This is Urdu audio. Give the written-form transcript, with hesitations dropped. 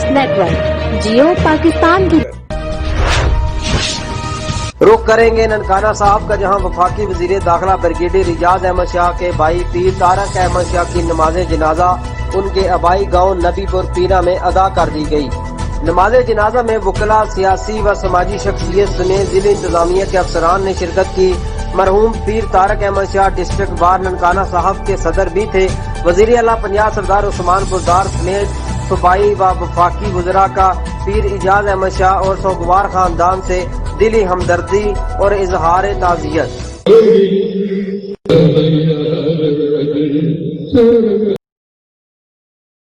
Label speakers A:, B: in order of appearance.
A: نیوز نیٹورک جیو پاکستان کی
B: رخ کریں گے ننکانہ صاحب کا، جہاں وفاقی وزیر داخلہ بریگیڈیئر اعجاز احمد شاہ کے بھائی پیر طارق احمد شاہ کی نماز جنازہ ان کے آبائی گاؤں نبی پور پیرا میں ادا کر دی گئی۔ نماز جنازہ میں وکلاء، سیاسی و سماجی شخصیت سمیت ضلع انتظامیہ کے افسران نے شرکت کی۔ مرحوم پیر طارق احمد شاہ ڈسٹرکٹ بار ننکانہ صاحب کے صدر بھی تھے۔ وزیر اعلیٰ پنجاب سردار عثمان بزدار سمیت صوبائی و وفاقی وزراء کا پیر اعجاز احمد شاہ اور سوگوار خاندان سے دلی ہمدردی اور اظہار تعزیت۔